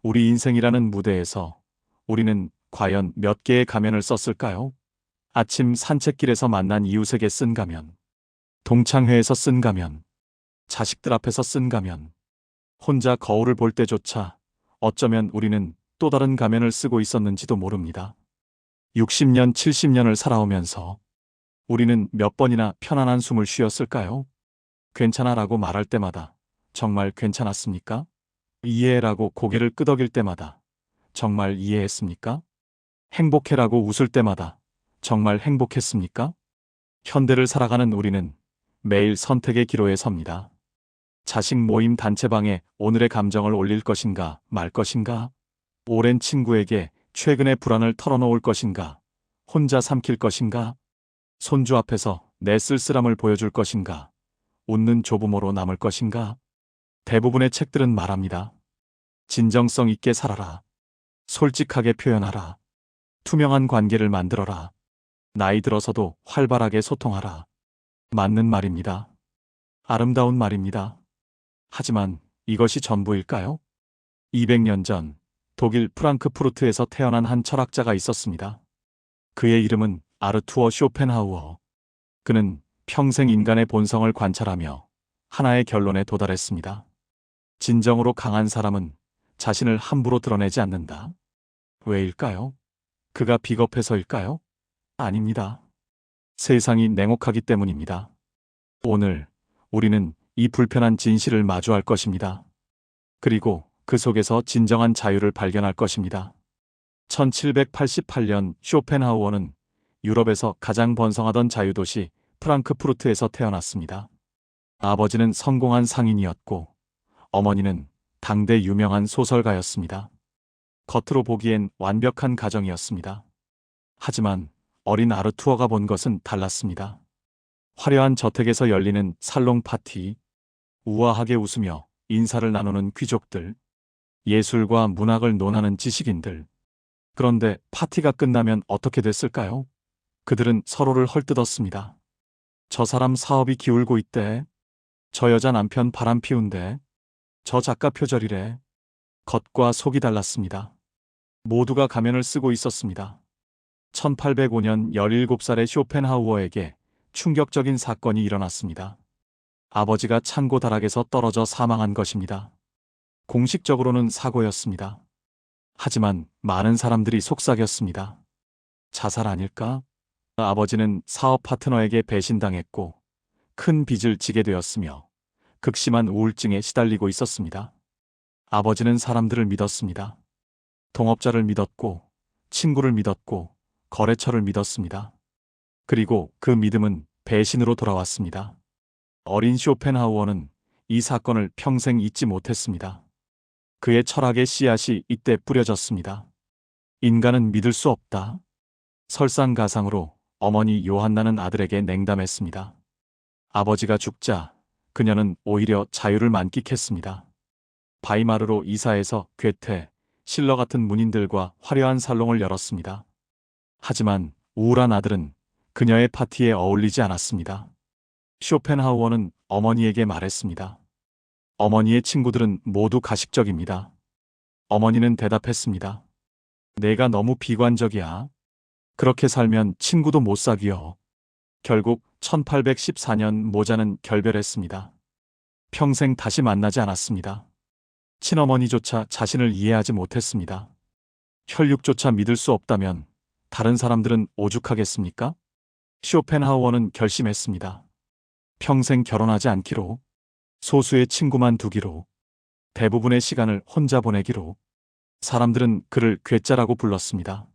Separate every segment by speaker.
Speaker 1: 우리 인생이라는 무대에서 우리는 과연 몇 개의 가면을 썼을까요? 아침 산책길에서 만난 이웃에게 쓴 가면, 동창회에서 쓴 가면, 자식들 앞에서 쓴 가면, 혼자 거울을 볼 때조차 어쩌면 우리는 또 다른 가면을 쓰고 있었는지도 모릅니다. 60년, 70년을 살아오면서 우리는 몇 번이나 편안한 숨을 쉬었을까요? 괜찮아라고 말할 때마다 정말 괜찮았습니까? 이해해라고 고개를 끄덕일 때마다 정말 이해했습니까? 행복해라고 웃을 때마다 정말 행복했습니까? 현대를 살아가는 우리는 매일 선택의 기로에 섭니다. 자식 모임 단체방에 오늘의 감정을 올릴 것인가 말 것인가? 오랜 친구에게 최근의 불안을 털어놓을 것인가? 혼자 삼킬 것인가? 손주 앞에서 내 쓸쓸함을 보여줄 것인가? 웃는 조부모로 남을 것인가? 대부분의 책들은 말합니다. 진정성 있게 살아라. 솔직하게 표현하라. 투명한 관계를 만들어라. 나이 들어서도 활발하게 소통하라. 맞는 말입니다. 아름다운 말입니다. 하지만 이것이 전부일까요? 200년 전 독일 프랑크푸르트에서 태어난 한 철학자가 있었습니다. 그의 이름은 아르투어 쇼펜하우어. 그는 평생 인간의 본성을 관찰하며 하나의 결론에 도달했습니다. 진정으로 강한 사람은 자신을 함부로 드러내지 않는다. 왜일까요? 그가 비겁해서일까요? 아닙니다. 세상이 냉혹하기 때문입니다. 오늘 우리는 이 불편한 진실을 마주할 것입니다. 그리고 그 속에서 진정한 자유를 발견할 것입니다. 1788년 쇼펜하우어는 유럽에서 가장 번성하던 자유도시 프랑크푸르트에서 태어났습니다. 아버지는 성공한 상인이었고 어머니는 당대 유명한 소설가였습니다. 겉으로 보기엔 완벽한 가정이었습니다. 하지만 어린 아르투어가 본 것은 달랐습니다. 화려한 저택에서 열리는 살롱 파티, 우아하게 웃으며 인사를 나누는 귀족들, 예술과 문학을 논하는 지식인들. 그런데 파티가 끝나면 어떻게 됐을까요? 그들은 서로를 헐뜯었습니다. 저 사람 사업이 기울고 있대. 저 여자 남편 바람 피운대. 저 작가 표절이래. 겉과 속이 달랐습니다. 모두가 가면을 쓰고 있었습니다. 1805년 17살의 쇼펜하우어에게 충격적인 사건이 일어났습니다. 아버지가 창고 다락에서 떨어져 사망한 것입니다. 공식적으로는 사고였습니다. 하지만 많은 사람들이 속삭였습니다. 자살 아닐까? 아버지는 사업 파트너에게 배신당했고 큰 빚을 지게 되었으며 극심한 우울증에 시달리고 있었습니다. 아버지는 사람들을 믿었습니다. 동업자를 믿었고 친구를 믿었고 거래처를 믿었습니다. 그리고 그 믿음은 배신으로 돌아왔습니다. 어린 쇼펜하우어는 이 사건을 평생 잊지 못했습니다. 그의 철학의 씨앗이 이때 뿌려졌습니다. 인간은 믿을 수 없다. 설상가상으로 어머니 요한나는 아들에게 냉담했습니다. 아버지가 죽자 그녀는 오히려 자유를 만끽했습니다. 바이마르로 이사해서 괴테, 실러 같은 문인들과 화려한 살롱을 열었습니다. 하지만 우울한 아들은 그녀의 파티에 어울리지 않았습니다. 쇼펜하우어는 어머니에게 말했습니다. 어머니의 친구들은 모두 가식적입니다. 어머니는 대답했습니다. 내가 너무 비관적이야. 그렇게 살면 친구도 못 사귀어. 결국 1814년 모자는 결별했습니다. 평생 다시 만나지 않았습니다. 친어머니조차 자신을 이해하지 못했습니다. 혈육조차 믿을 수 없다면 다른 사람들은 오죽하겠습니까? 쇼펜하우어는 결심했습니다. 평생 결혼하지 않기로, 소수의 친구만 두기로, 대부분의 시간을 혼자 보내기로. 사람들은 그를 괴짜라고 불렀습니다.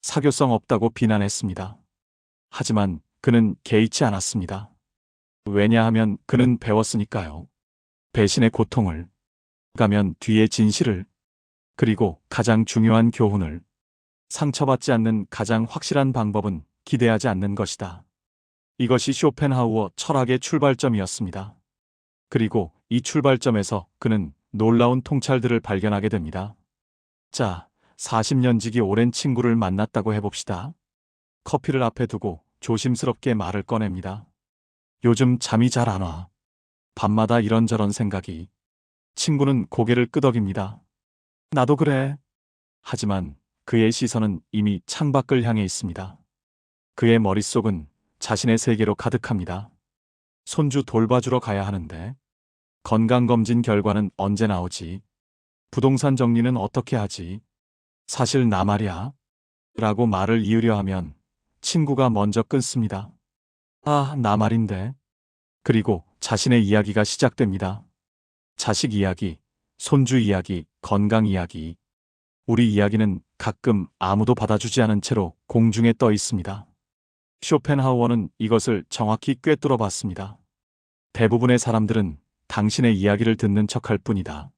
Speaker 1: 사교성 없다고 비난했습니다. 하지만 그는 개의치 않았습니다. 왜냐하면 그는 배웠으니까요. 배신의 고통을, 가면 뒤의 진실을, 그리고 가장 중요한 교훈을. 상처받지 않는 가장 확실한 방법은 기대하지 않는 것이다. 이것이 쇼펜하우어 철학의 출발점이었습니다. 그리고 이 출발점에서 그는 놀라운 통찰들을 발견하게 됩니다. 자, 40년 지기 오랜 친구를 만났다고 해봅시다. 커피를 앞에 두고 조심스럽게 말을 꺼냅니다. 요즘 잠이 잘 안 와. 밤마다 이런저런 생각이. 친구는 고개를 끄덕입니다. 나도 그래. 하지만 그의 시선은 이미 창밖을 향해 있습니다. 그의 머릿속은 자신의 세계로 가득합니다. 손주 돌봐주러 가야 하는데, 건강검진 결과는 언제 나오지? 부동산 정리는 어떻게 하지? 사실 나 말이야. 라고 말을 이으려 하면 친구가 먼저 끊습니다. 아, 나 말인데. 그리고 자신의 이야기가 시작됩니다. 자식 이야기, 손주 이야기, 건강 이야기. 우리 이야기는 가끔 아무도 받아주지 않은 채로 공중에 떠 있습니다. 쇼펜하우어는 이것을 정확히 꿰뚫어 봤습니다. 대부분의 사람들은 당신의 이야기를 듣는 척할 뿐이다.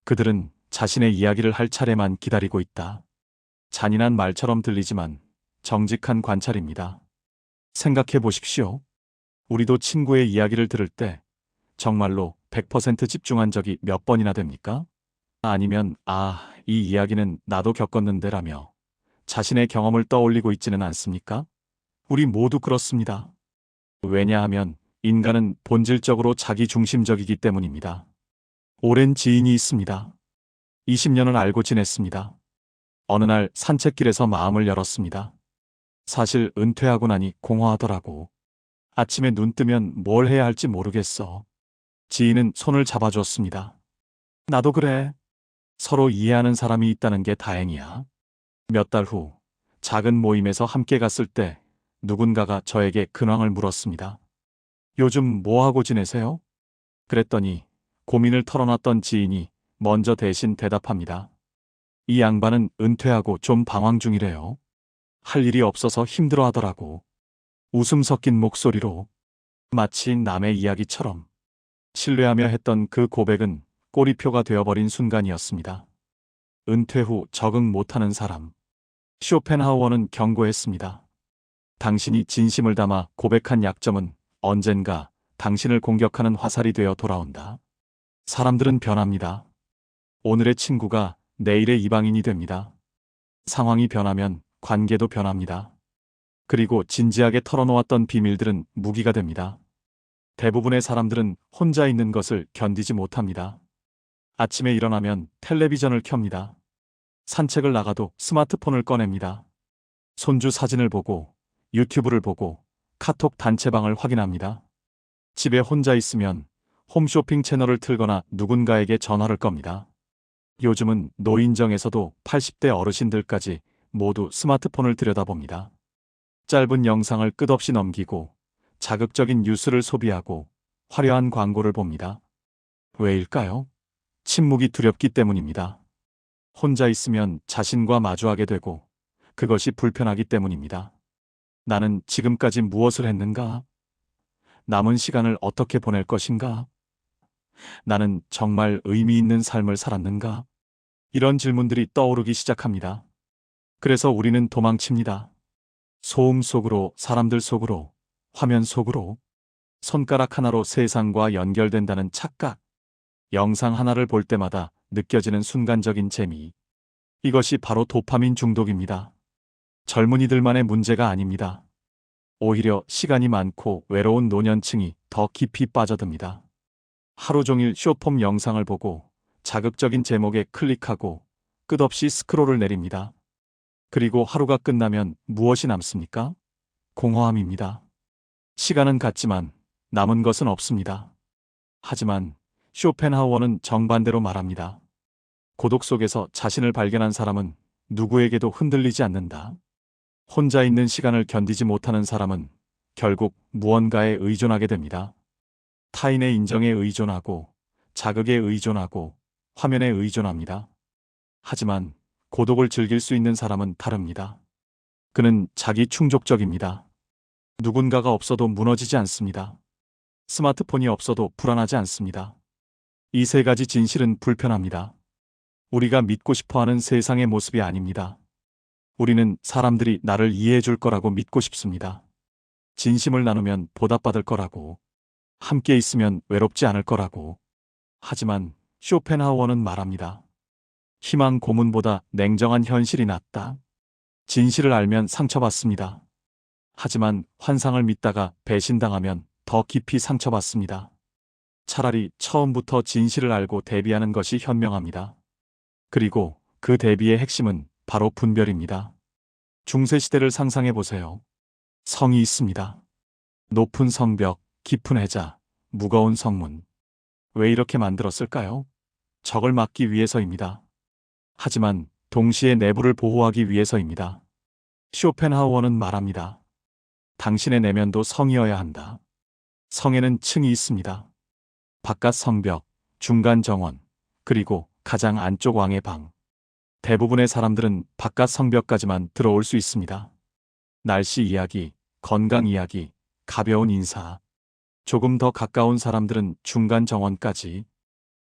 Speaker 1: 그들은 자신의 이야기를 할 차례만 기다리고 있다. 잔인한 말처럼 들리지만 정직한 관찰입니다. 생각해 보십시오. 우리도 친구의 이야기를 들을 때 정말로 100% 집중한 적이 몇 번이나 됩니까? 아니면 이 이야기는 나도 겪었는데라며 자신의 경험을 떠올리고 있지는 않습니까? 우리 모두 그렇습니다. 왜냐하면 인간은 본질적으로 자기중심적이기 때문입니다. 오랜 지인이 있습니다. 20년을 알고 지냈습니다. 어느 날 산책길에서 마음을 열었습니다. 사실 은퇴하고 나니 공허하더라고. 아침에 눈 뜨면 뭘 해야 할지 모르겠어. 지인은 손을 잡아줬습니다. 나도 그래. 서로 이해하는 사람이 있다는 게 다행이야. 몇 달 후, 작은 모임에서 함께 갔을 때 누군가가 저에게 근황을 물었습니다. 요즘 뭐 하고 지내세요? 그랬더니 고민을 털어놨던 지인이 먼저 대신 대답합니다. 이 양반은 은퇴하고 좀 방황 중이래요. 할 일이 없어서 힘들어 하더라고. 웃음 섞인 목소리로, 마치 남의 이야기처럼. 신뢰하며 했던 그 고백은 꼬리표가 되어버린 순간이었습니다. 은퇴 후 적응 못하는 사람. 쇼펜하우어는 경고했습니다. 당신이 진심을 담아 고백한 약점은 언젠가 당신을 공격하는 화살이 되어 돌아온다. 사람들은 변합니다. 오늘의 친구가 내일의 이방인이 됩니다. 상황이 변하면 관계도 변합니다. 그리고 진지하게 털어놓았던 비밀들은 무기가 됩니다. 대부분의 사람들은 혼자 있는 것을 견디지 못합니다. 아침에 일어나면 텔레비전을 켭니다. 산책을 나가도 스마트폰을 꺼냅니다. 손주 사진을 보고 유튜브를 보고 카톡 단체방을 확인합니다. 집에 혼자 있으면 홈쇼핑 채널을 틀거나 누군가에게 전화를 겁니다. 요즘은 노인정에서도 80대 어르신들까지 모두 스마트폰을 들여다봅니다. 짧은 영상을 끝없이 넘기고 자극적인 뉴스를 소비하고 화려한 광고를 봅니다. 왜일까요? 침묵이 두렵기 때문입니다. 혼자 있으면 자신과 마주하게 되고 그것이 불편하기 때문입니다. 나는 지금까지 무엇을 했는가? 남은 시간을 어떻게 보낼 것인가? 나는 정말 의미 있는 삶을 살았는가? 이런 질문들이 떠오르기 시작합니다. 그래서 우리는 도망칩니다. 소음 속으로, 사람들 속으로, 화면 속으로. 손가락 하나로 세상과 연결된다는 착각. 영상 하나를 볼 때마다 느껴지는 순간적인 재미. 이것이 바로 도파민 중독입니다. 젊은이들만의 문제가 아닙니다. 오히려 시간이 많고 외로운 노년층이 더 깊이 빠져듭니다. 하루 종일 숏폼 영상을 보고 자극적인 제목에 클릭하고 끝없이 스크롤을 내립니다. 그리고 하루가 끝나면 무엇이 남습니까? 공허함입니다. 시간은 갔지만 남은 것은 없습니다. 하지만 쇼펜하우어는 정반대로 말합니다. 고독 속에서 자신을 발견한 사람은 누구에게도 흔들리지 않는다. 혼자 있는 시간을 견디지 못하는 사람은 결국 무언가에 의존하게 됩니다. 타인의 인정에 의존하고 자극에 의존하고 화면에 의존합니다. 하지만 고독을 즐길 수 있는 사람은 다릅니다. 그는 자기 충족적입니다. 누군가가 없어도 무너지지 않습니다. 스마트폰이 없어도 불안하지 않습니다. 이 세 가지 진실은 불편합니다. 우리가 믿고 싶어하는 세상의 모습이 아닙니다. 우리는 사람들이 나를 이해해 줄 거라고 믿고 싶습니다. 진심을 나누면 보답받을 거라고. 함께 있으면 외롭지 않을 거라고. 하지만 쇼펜하우어는 말합니다. 희망 고문보다 냉정한 현실이 낫다. 진실을 알면 상처받습니다. 하지만 환상을 믿다가 배신당하면 더 깊이 상처받습니다. 차라리 처음부터 진실을 알고 대비하는 것이 현명합니다. 그리고 그 대비의 핵심은 바로 분별입니다. 중세시대를 상상해 보세요. 성이 있습니다. 높은 성벽, 깊은 해자, 무거운 성문. 왜 이렇게 만들었을까요? 적을 막기 위해서입니다. 하지만 동시에 내부를 보호하기 위해서입니다. 쇼펜하우어는 말합니다. 당신의 내면도 성이어야 한다. 성에는 층이 있습니다. 바깥 성벽, 중간 정원, 그리고 가장 안쪽 왕의 방. 대부분의 사람들은 바깥 성벽까지만 들어올 수 있습니다. 날씨 이야기, 건강 이야기, 가벼운 인사. 조금 더 가까운 사람들은 중간 정원까지.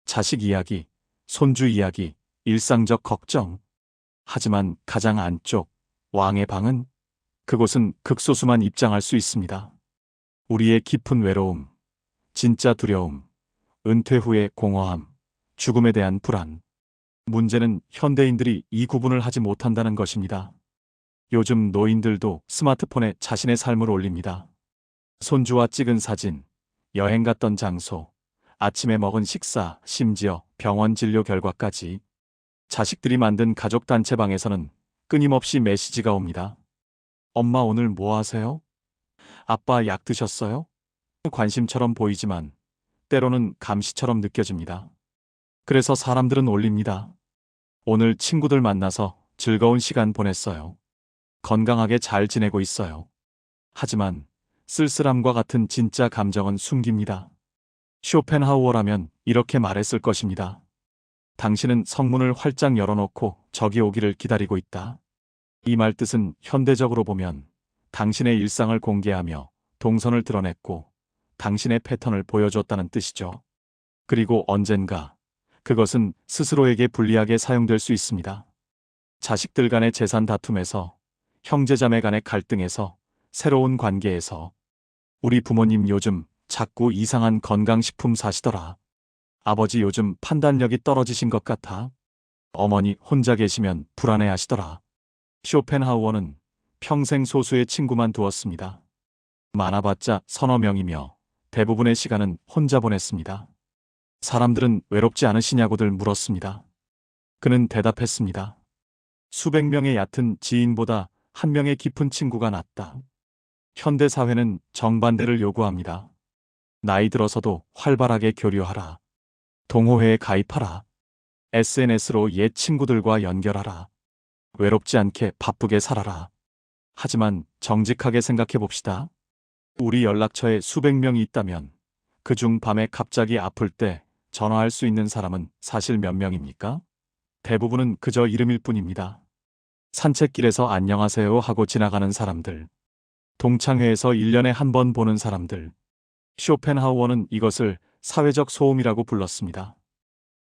Speaker 1: 자식 이야기, 손주 이야기, 일상적 걱정. 하지만 가장 안쪽, 왕의 방은 그곳은 극소수만 입장할 수 있습니다. 우리의 깊은 외로움, 진짜 두려움, 은퇴 후의 공허함, 죽음에 대한 불안. 문제는 현대인들이 이 구분을 하지 못한다는 것입니다. 요즘 노인들도 스마트폰에 자신의 삶을 올립니다. 손주와 찍은 사진, 여행 갔던 장소, 아침에 먹은 식사, 심지어 병원 진료 결과까지. 자식들이 만든 가족 단체방에서는 끊임없이 메시지가 옵니다. 엄마 오늘 뭐 하세요? 아빠 약 드셨어요? 관심처럼 보이지만 때로는 감시처럼 느껴집니다. 그래서 사람들은 올립니다. 오늘 친구들 만나서 즐거운 시간 보냈어요. 건강하게 잘 지내고 있어요. 하지만 쓸쓸함과 같은 진짜 감정은 숨깁니다. 쇼펜하우어라면 이렇게 말했을 것입니다. 당신은 성문을 활짝 열어놓고 적이 오기를 기다리고 있다. 이 말 뜻은 현대적으로 보면 당신의 일상을 공개하며 동선을 드러냈고 당신의 패턴을 보여줬다는 뜻이죠. 그리고 언젠가 그것은 스스로에게 불리하게 사용될 수 있습니다. 자식들 간의 재산 다툼에서, 형제자매 간의 갈등에서, 새로운 관계에서. 우리 부모님 요즘 자꾸 이상한 건강식품 사시더라. 아버지 요즘 판단력이 떨어지신 것 같아. 어머니 혼자 계시면 불안해하시더라. 쇼펜하우어는 평생 소수의 친구만 두었습니다. 많아봤자 서너 명이며 대부분의 시간은 혼자 보냈습니다. 사람들은 외롭지 않으시냐고들 물었습니다. 그는 대답했습니다. 수백 명의 얕은 지인보다 한 명의 깊은 친구가 낫다. 현대 사회는 정반대를 요구합니다. 나이 들어서도 활발하게 교류하라. 동호회에 가입하라. SNS로 옛 친구들과 연결하라. 외롭지 않게 바쁘게 살아라. 하지만 정직하게 생각해 봅시다. 우리 연락처에 수백 명이 있다면 그중 밤에 갑자기 아플 때 전화할 수 있는 사람은 사실 몇 명입니까? 대부분은 그저 이름일 뿐입니다. 산책길에서 안녕하세요 하고 지나가는 사람들. 동창회에서 1년에 한 번 보는 사람들. 쇼펜하우어는 이것을 사회적 소음이라고 불렀습니다.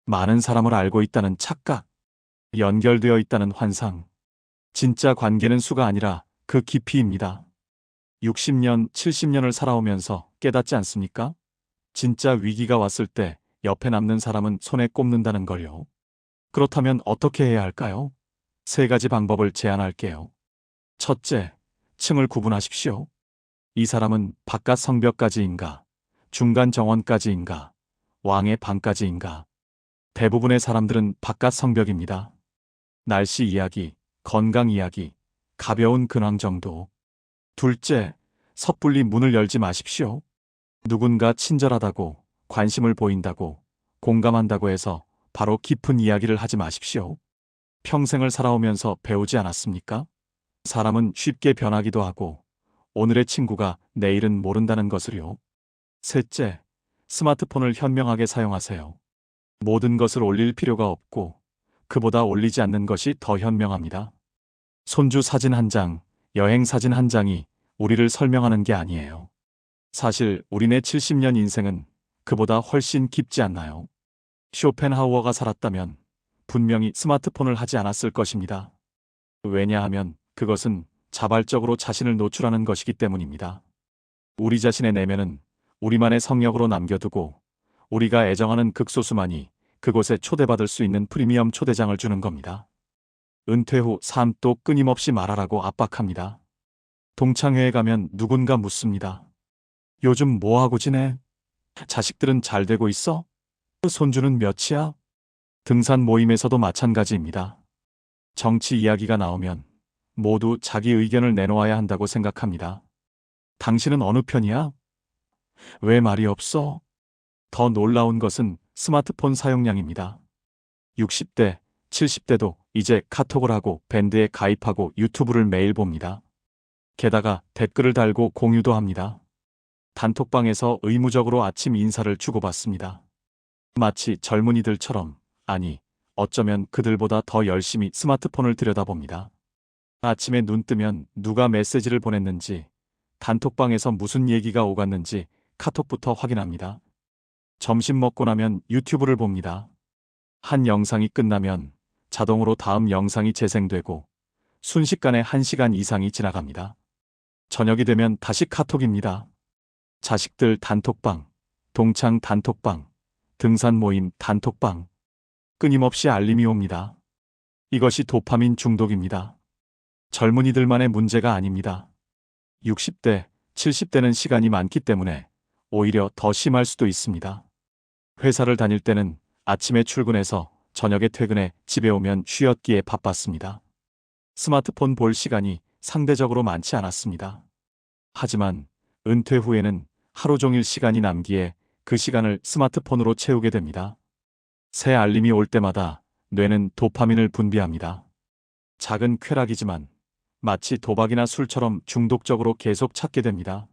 Speaker 1: 많은 사람을 알고 있다는 착각, 연결되어 있다는 환상. 진짜 관계는 수가 아니라 그 깊이입니다. 60년, 70년을 살아오면서 깨닫지 않습니까? 진짜 위기가 왔을 때 옆에 남는 사람은 손에 꼽는다는 걸요. 그렇다면 어떻게 해야 할까요? 세 가지 방법을 제안할게요. 첫째, 층을 구분하십시오. 이 사람은 바깥 성벽까지인가, 중간 정원까지인가, 왕의 방까지인가. 대부분의 사람들은 바깥 성벽입니다. 날씨 이야기, 건강 이야기, 가벼운 근황 정도. 둘째, 섣불리 문을 열지 마십시오. 누군가 친절하다고, 관심을 보인다고, 공감한다고 해서 바로 깊은 이야기를 하지 마십시오. 평생을 살아오면서 배우지 않았습니까? 사람은 쉽게 변하기도 하고, 오늘의 친구가 내일은 모른다는 것을요. 셋째, 스마트폰을 현명하게 사용하세요. 모든 것을 올릴 필요가 없고, 그보다 올리지 않는 것이 더 현명합니다. 손주 사진 한 장, 여행 사진 한 장이 우리를 설명하는 게 아니에요. 사실 우리네 70년 인생은 그보다 훨씬 깊지 않나요? 쇼펜하우어가 살았다면 분명히 스마트폰을 하지 않았을 것입니다. 왜냐하면 그것은 자발적으로 자신을 노출하는 것이기 때문입니다. 우리 자신의 내면은 우리만의 성역으로 남겨두고 우리가 애정하는 극소수만이 그곳에 초대받을 수 있는 프리미엄 초대장을 주는 겁니다. 은퇴 후 삶도 끊임없이 말하라고 압박합니다. 동창회에 가면 누군가 묻습니다. 요즘 뭐하고 지내? 자식들은 잘 되고 있어? 손주는 몇이야? 등산 모임에서도 마찬가지입니다. 정치 이야기가 나오면 모두 자기 의견을 내놓아야 한다고 생각합니다. 당신은 어느 편이야? 왜 말이 없어? 더 놀라운 것은 스마트폰 사용량입니다. 60대, 70대도 이제 카톡을 하고 밴드에 가입하고 유튜브를 매일 봅니다. 게다가 댓글을 달고 공유도 합니다. 단톡방에서 의무적으로 아침 인사를 주고받습니다. 마치 젊은이들처럼, 아니, 어쩌면 그들보다 더 열심히 스마트폰을 들여다봅니다. 아침에 눈 뜨면 누가 메시지를 보냈는지, 단톡방에서 무슨 얘기가 오갔는지 카톡부터 확인합니다. 점심 먹고 나면 유튜브를 봅니다. 한 영상이 끝나면 자동으로 다음 영상이 재생되고 순식간에 1시간 이상이 지나갑니다. 저녁이 되면 다시 카톡입니다. 자식들 단톡방, 동창 단톡방, 등산 모임 단톡방. 끊임없이 알림이 옵니다. 이것이 도파민 중독입니다. 젊은이들만의 문제가 아닙니다. 60대, 70대는 시간이 많기 때문에 오히려 더 심할 수도 있습니다. 회사를 다닐 때는 아침에 출근해서 저녁에 퇴근해 집에 오면 쉬었기에 바빴습니다. 스마트폰 볼 시간이 상대적으로 많지 않았습니다. 하지만 은퇴 후에는 하루 종일 시간이 남기에 그 시간을 스마트폰으로 채우게 됩니다. 새 알림이 올 때마다 뇌는 도파민을 분비합니다. 작은 쾌락이지만 마치 도박이나 술처럼 중독적으로 계속 찾게 됩니다.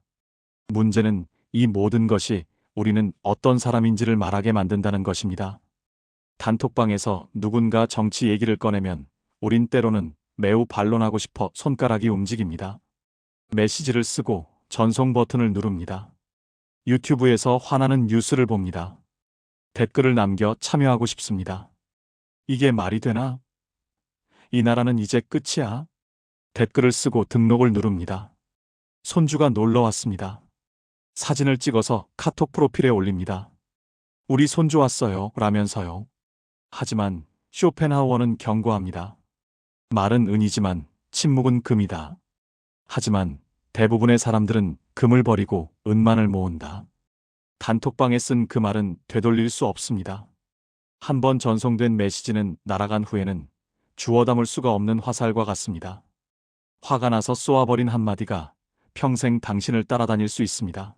Speaker 1: 문제는 이 모든 것이 우리는 어떤 사람인지를 말하게 만든다는 것입니다. 단톡방에서 누군가 정치 얘기를 꺼내면 우린 때로는 매우 반론하고 싶어 손가락이 움직입니다. 메시지를 쓰고 전송 버튼을 누릅니다. 유튜브에서 화나는 뉴스를 봅니다. 댓글을 남겨 참여하고 싶습니다. 이게 말이 되나? 이 나라는 이제 끝이야? 댓글을 쓰고 등록을 누릅니다. 손주가 놀러 왔습니다. 사진을 찍어서 카톡 프로필에 올립니다. 우리 손주 왔어요 라면서요. 하지만 쇼펜하우어는 경고합니다. 말은 은이지만 침묵은 금이다. 하지만 대부분의 사람들은 금을 버리고 은만을 모은다. 단톡방에 쓴 그 말은 되돌릴 수 없습니다. 한번 전송된 메시지는 날아간 후에는 주워 담을 수가 없는 화살과 같습니다. 화가 나서 쏘아버린 한마디가 평생 당신을 따라다닐 수 있습니다.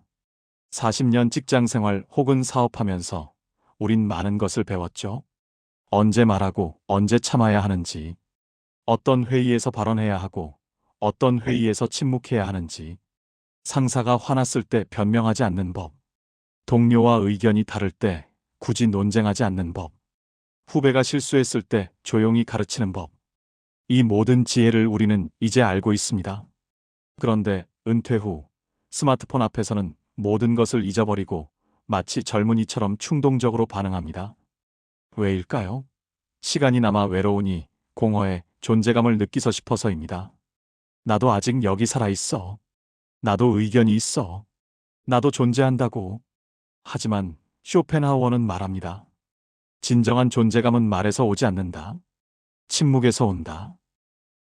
Speaker 1: 40년 직장생활 혹은 사업하면서 우린 많은 것을 배웠죠. 언제 말하고 언제 참아야 하는지, 어떤 회의에서 발언해야 하고 어떤 회의에서 침묵해야 하는지, 상사가 화났을 때 변명하지 않는 법, 동료와 의견이 다를 때 굳이 논쟁하지 않는 법, 후배가 실수했을 때 조용히 가르치는 법. 이 모든 지혜를 우리는 이제 알고 있습니다. 그런데 은퇴 후 스마트폰 앞에서는 모든 것을 잊어버리고 마치 젊은이처럼 충동적으로 반응합니다. 왜일까요? 시간이 남아 외로우니 공허해 존재감을 느끼서 싶어서입니다. 나도 아직 여기 살아있어. 나도 의견이 있어. 나도 존재한다고. 하지만 쇼펜하우어는 말합니다. 진정한 존재감은 말에서 오지 않는다. 침묵에서 온다.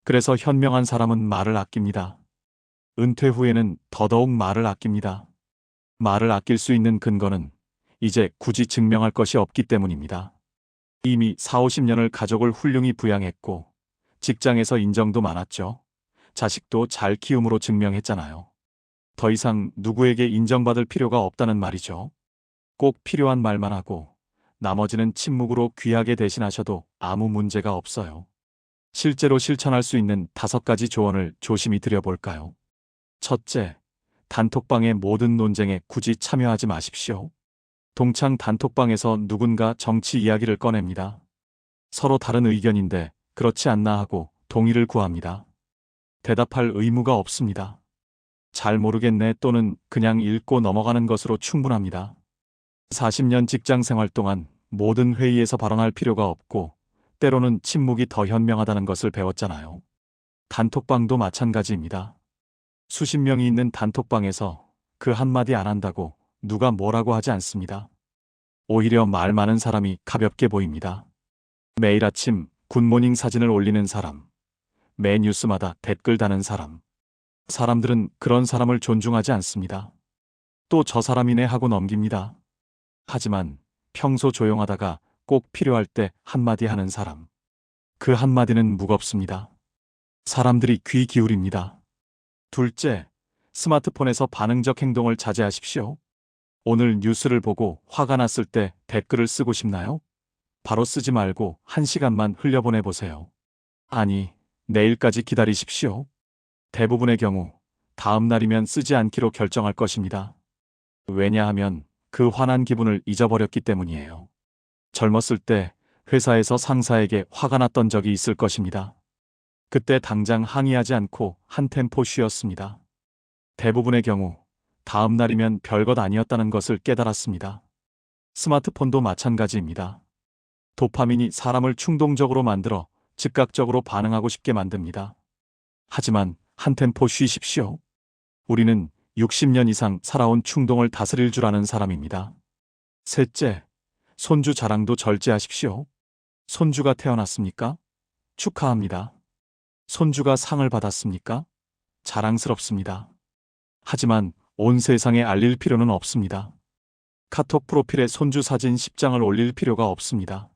Speaker 1: 그래서 현명한 사람은 말을 아낍니다. 은퇴 후에는 더더욱 말을 아낍니다. 말을 아낄 수 있는 근거는 이제 굳이 증명할 것이 없기 때문입니다. 이미 40~50년을 가족을 훌륭히 부양했고 직장에서 인정도 많았죠. 자식도 잘 키움으로 증명했잖아요. 더 이상 누구에게 인정받을 필요가 없다는 말이죠. 꼭 필요한 말만 하고 나머지는 침묵으로 귀하게 대신하셔도 아무 문제가 없어요. 실제로 실천할 수 있는 5가지 조언을 조심히 드려볼까요? 첫째, 단톡방의 모든 논쟁에 굳이 참여하지 마십시오. 동창 단톡방에서 누군가 정치 이야기를 꺼냅니다. 서로 다른 의견인데 그렇지 않나 하고 동의를 구합니다. 대답할 의무가 없습니다. 잘 모르겠네 또는 그냥 읽고 넘어가는 것으로 충분합니다. 40년 직장 생활 동안 모든 회의에서 발언할 필요가 없고 때로는 침묵이 더 현명하다는 것을 배웠잖아요. 단톡방도 마찬가지입니다. 수십 명이 있는 단톡방에서 그 한마디 안 한다고 누가 뭐라고 하지 않습니다. 오히려 말 많은 사람이 가볍게 보입니다. 매일 아침 굿모닝 사진을 올리는 사람, 매 뉴스마다 댓글 다는 사람. 사람들은 그런 사람을 존중하지 않습니다. 또 저 사람이네 하고 넘깁니다. 하지만 평소 조용하다가 꼭 필요할 때 한마디 하는 사람. 그 한마디는 무겁습니다. 사람들이 귀 기울입니다. 둘째, 스마트폰에서 반응적 행동을 자제하십시오. 오늘 뉴스를 보고 화가 났을 때 댓글을 쓰고 싶나요? 바로 쓰지 말고 1시간만 흘려보내 보세요. 아니, 내일까지 기다리십시오. 대부분의 경우 다음 날이면 쓰지 않기로 결정할 것입니다. 왜냐하면 그 화난 기분을 잊어버렸기 때문이에요. 젊었을 때 회사에서 상사에게 화가 났던 적이 있을 것입니다. 그때 당장 항의하지 않고 한 템포 쉬었습니다. 대부분의 경우 다음 날이면 별것 아니었다는 것을 깨달았습니다. 스마트폰도 마찬가지입니다. 도파민이 사람을 충동적으로 만들어 즉각적으로 반응하고 싶게 만듭니다. 하지만 한 템포 쉬십시오. 우리는 60년 이상 살아온 충동을 다스릴 줄 아는 사람입니다. 셋째, 손주 자랑도 절제하십시오. 손주가 태어났습니까? 축하합니다. 손주가 상을 받았습니까? 자랑스럽습니다. 하지만 온 세상에 알릴 필요는 없습니다. 카톡 프로필에 손주 사진 10장을 올릴 필요가 없습니다.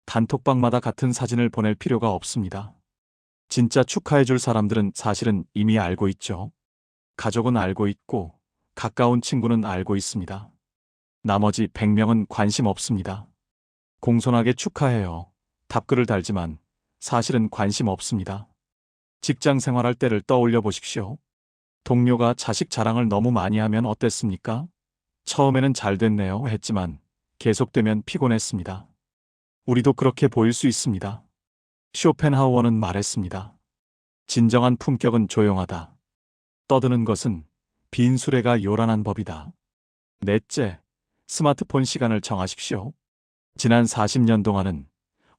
Speaker 1: 단톡방마다 같은 사진을 보낼 필요가 없습니다. 진짜 축하해줄 사람들은 사실은 이미 알고 있죠. 가족은 알고 있고 가까운 친구는 알고 있습니다. 나머지 100명은 관심 없습니다. 공손하게 축하해요. 답글을 달지만 사실은 관심 없습니다. 직장 생활할 때를 떠올려 보십시오. 동료가 자식 자랑을 너무 많이 하면 어땠습니까? 처음에는 잘 됐네요 했지만 계속되면 피곤했습니다. 우리도 그렇게 보일 수 있습니다. 쇼펜하우어는 말했습니다. 진정한 품격은 조용하다. 떠드는 것은 빈 수레가 요란한 법이다. 넷째, 스마트폰 시간을 정하십시오. 지난 40년 동안은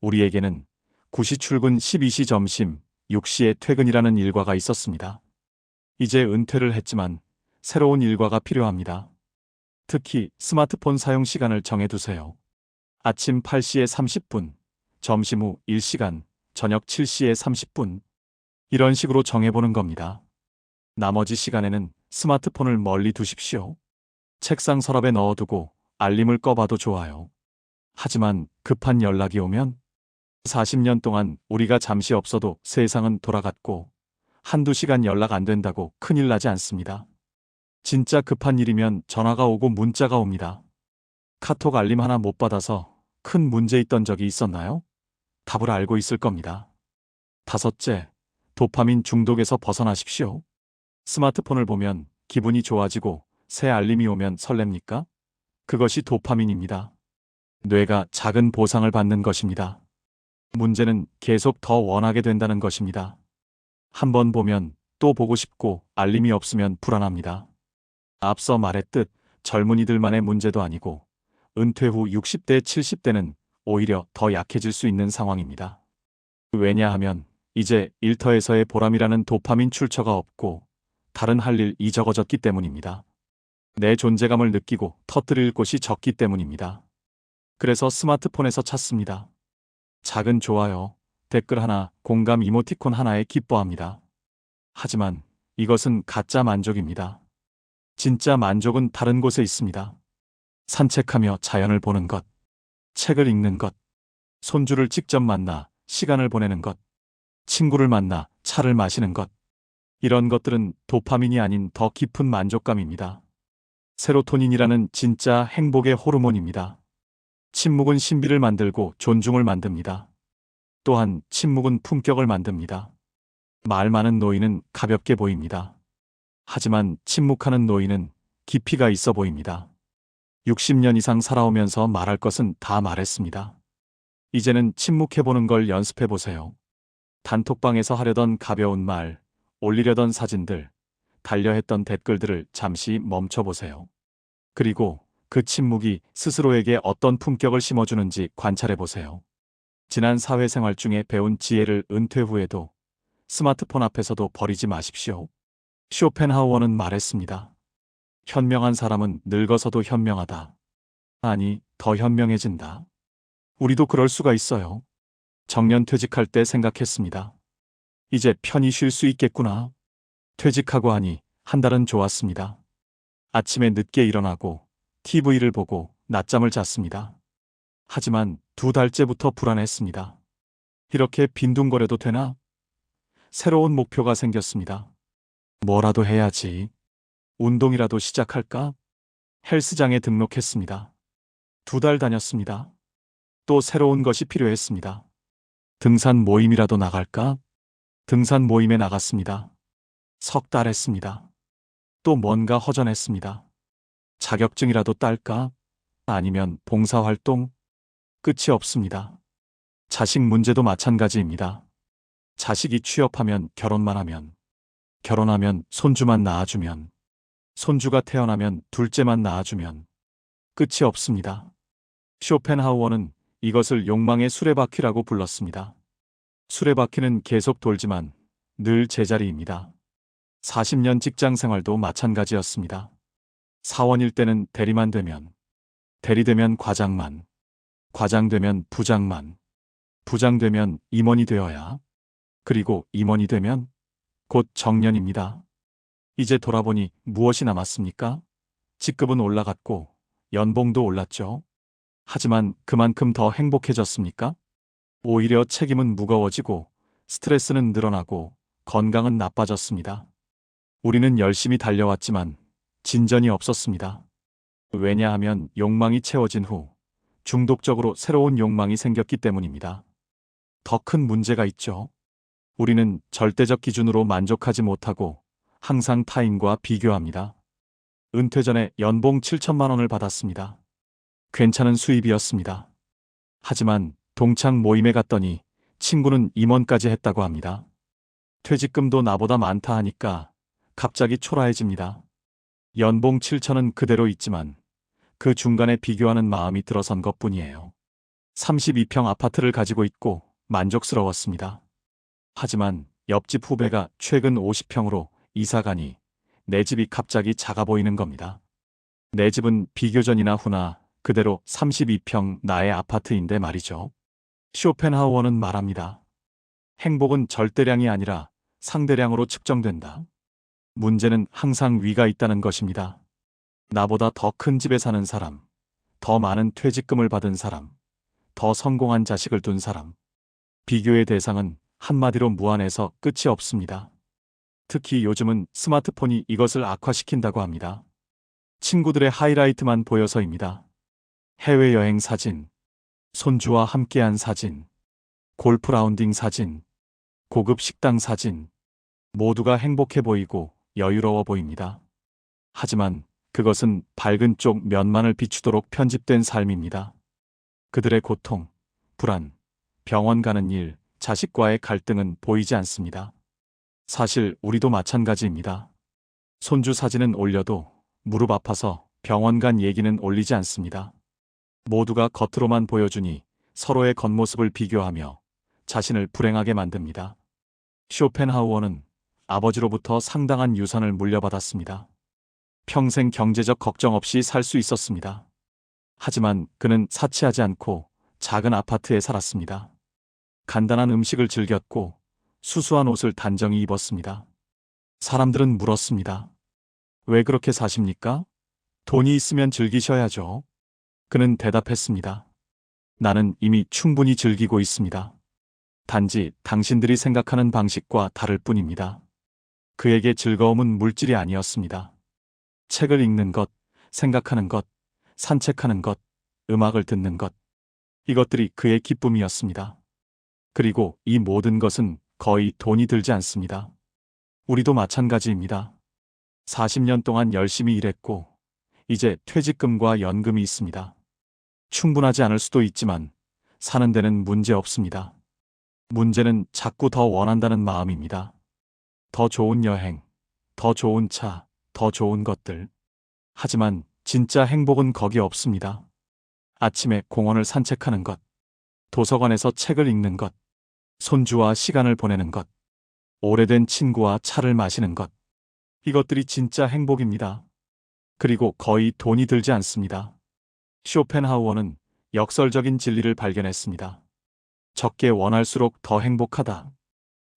Speaker 1: 우리에게는 9시 출근 12시 점심 6시에 퇴근이라는 일과가 있었습니다. 이제 은퇴를 했지만 새로운 일과가 필요합니다. 특히 스마트폰 사용 시간을 정해두세요. 아침 8시에 30분, 점심 후 1시간, 저녁 7시에 30분. 이런 식으로 정해보는 겁니다. 나머지 시간에는 스마트폰을 멀리 두십시오. 책상 서랍에 넣어두고 알림을 꺼봐도 좋아요. 하지만 급한 연락이 오면 40년 동안 우리가 잠시 없어도 세상은 돌아갔고 한두 시간 연락 안 된다고 큰일 나지 않습니다. 진짜 급한 일이면 전화가 오고 문자가 옵니다. 카톡 알림 하나 못 받아서 큰 문제 있던 적이 있었나요? 답을 알고 있을 겁니다. 다섯째, 도파민 중독에서 벗어나십시오. 스마트폰을 보면 기분이 좋아지고 새 알림이 오면 설렙니까? 그것이 도파민입니다. 뇌가 작은 보상을 받는 것입니다. 문제는 계속 더 원하게 된다는 것입니다. 한 번 보면 또 보고 싶고 알림이 없으면 불안합니다. 앞서 말했듯 젊은이들만의 문제도 아니고 은퇴 후 60대, 70대는 오히려 더 약해질 수 있는 상황입니다. 왜냐하면 이제 일터에서의 보람이라는 도파민 출처가 없고 다른 할 일이 적어졌기 때문입니다. 내 존재감을 느끼고 터뜨릴 곳이 적기 때문입니다. 그래서 스마트폰에서 찾습니다. 작은 좋아요, 댓글 하나, 공감 이모티콘 하나에 기뻐합니다. 하지만 이것은 가짜 만족입니다. 진짜 만족은 다른 곳에 있습니다. 산책하며 자연을 보는 것, 책을 읽는 것, 손주를 직접 만나 시간을 보내는 것, 친구를 만나 차를 마시는 것. 이런 것들은 도파민이 아닌 더 깊은 만족감입니다. 세로토닌이라는 진짜 행복의 호르몬입니다. 침묵은 신비를 만들고 존중을 만듭니다. 또한 침묵은 품격을 만듭니다. 말 많은 노인은 가볍게 보입니다. 하지만 침묵하는 노인은 깊이가 있어 보입니다. 60년 이상 살아오면서 말할 것은 다 말했습니다. 이제는 침묵해보는 걸 연습해보세요. 단톡방에서 하려던 가벼운 말, 올리려던 사진들, 달려 했던 댓글들을 잠시 멈춰보세요. 그리고 그 침묵이 스스로에게 어떤 품격을 심어주는지 관찰해보세요. 지난 사회생활 중에 배운 지혜를 은퇴 후에도 스마트폰 앞에서도 버리지 마십시오. 쇼펜하우어는 말했습니다. 현명한 사람은 늙어서도 현명하다. 아니, 더 현명해진다. 우리도 그럴 수가 있어요. 정년 퇴직할 때 생각했습니다. 이제 편히 쉴 수 있겠구나. 퇴직하고 하니 한 달은 좋았습니다. 아침에 늦게 일어나고 TV를 보고 낮잠을 잤습니다. 하지만 2달째부터 불안했습니다. 이렇게 빈둥거려도 되나? 새로운 목표가 생겼습니다. 뭐라도 해야지. 운동이라도 시작할까? 헬스장에 등록했습니다. 2달 다녔습니다. 또 새로운 것이 필요했습니다. 등산 모임이라도 나갈까? 등산 모임에 나갔습니다. 3달 했습니다. 또 뭔가 허전했습니다. 자격증이라도 딸까? 아니면 봉사활동? 끝이 없습니다. 자식 문제도 마찬가지입니다. 자식이 취업하면 결혼만 하면, 결혼하면 손주만 낳아주면, 손주가 태어나면 둘째만 낳아주면 끝이 없습니다. 쇼펜하우어는 이것을 욕망의 수레바퀴라고 불렀습니다. 수레바퀴는 계속 돌지만 늘 제자리입니다. 40년 직장 생활도 마찬가지였습니다. 사원일 때는 대리만 되면, 대리 되면 과장만, 과장 되면 부장만, 부장 되면 임원이 되어야, 그리고 임원이 되면 곧 정년입니다. 이제 돌아보니 무엇이 남았습니까? 직급은 올라갔고 연봉도 올랐죠. 하지만 그만큼 더 행복해졌습니까? 오히려 책임은 무거워지고 스트레스는 늘어나고 건강은 나빠졌습니다. 우리는 열심히 달려왔지만 진전이 없었습니다. 왜냐하면 욕망이 채워진 후 중독적으로 새로운 욕망이 생겼기 때문입니다. 더 큰 문제가 있죠. 우리는 절대적 기준으로 만족하지 못하고 항상 타인과 비교합니다. 은퇴 전에 연봉 7천만 원을 받았습니다. 괜찮은 수입이었습니다. 하지만 동창 모임에 갔더니 친구는 임원까지 했다고 합니다. 퇴직금도 나보다 많다 하니까 갑자기 초라해집니다. 연봉 7천은 그대로 있지만 그 중간에 비교하는 마음이 들어선 것뿐이에요. 32평 아파트를 가지고 있고 만족스러웠습니다. 하지만 옆집 후배가 최근 50평으로 이사 가니 내 집이 갑자기 작아 보이는 겁니다. 내 집은 비교전이나 후나 그대로 32평 나의 아파트인데 말이죠. 쇼펜하우어는 말합니다. 행복은 절대량이 아니라 상대량으로 측정된다. 문제는 항상 위가 있다는 것입니다. 나보다 더 큰 집에 사는 사람, 더 많은 퇴직금을 받은 사람, 더 성공한 자식을 둔 사람. 비교의 대상은 한마디로 무한해서 끝이 없습니다. 특히 요즘은 스마트폰이 이것을 악화시킨다고 합니다. 친구들의 하이라이트만 보여서입니다. 해외여행 사진, 손주와 함께한 사진, 골프 라운딩 사진, 고급 식당 사진, 모두가 행복해 보이고 여유로워 보입니다. 하지만 그것은 밝은 쪽 면만을 비추도록 편집된 삶입니다. 그들의 고통, 불안, 병원 가는 일, 자식과의 갈등은 보이지 않습니다. 사실 우리도 마찬가지입니다. 손주 사진은 올려도 무릎 아파서 병원 간 얘기는 올리지 않습니다. 모두가 겉으로만 보여주니 서로의 겉모습을 비교하며 자신을 불행하게 만듭니다. 쇼펜하우어는 아버지로부터 상당한 유산을 물려받았습니다. 평생 경제적 걱정 없이 살 수 있었습니다. 하지만 그는 사치하지 않고 작은 아파트에 살았습니다. 간단한 음식을 즐겼고 수수한 옷을 단정히 입었습니다. 사람들은 물었습니다. 왜 그렇게 사십니까? 돈이 있으면 즐기셔야죠. 그는 대답했습니다. 나는 이미 충분히 즐기고 있습니다. 단지 당신들이 생각하는 방식과 다를 뿐입니다. 그에게 즐거움은 물질이 아니었습니다. 책을 읽는 것, 생각하는 것, 산책하는 것, 음악을 듣는 것. 이것들이 그의 기쁨이었습니다. 그리고 이 모든 것은 거의 돈이 들지 않습니다. 우리도 마찬가지입니다. 40년 동안 열심히 일했고 이제 퇴직금과 연금이 있습니다. 충분하지 않을 수도 있지만 사는 데는 문제 없습니다. 문제는 자꾸 더 원한다는 마음입니다. 더 좋은 여행, 더 좋은 차, 더 좋은 것들. 하지만 진짜 행복은 거기 없습니다. 아침에 공원을 산책하는 것, 도서관에서 책을 읽는 것, 손주와 시간을 보내는 것, 오래된 친구와 차를 마시는 것. 이것들이 진짜 행복입니다. 그리고 거의 돈이 들지 않습니다. 쇼펜하우어는 역설적인 진리를 발견했습니다. 적게 원할수록 더 행복하다.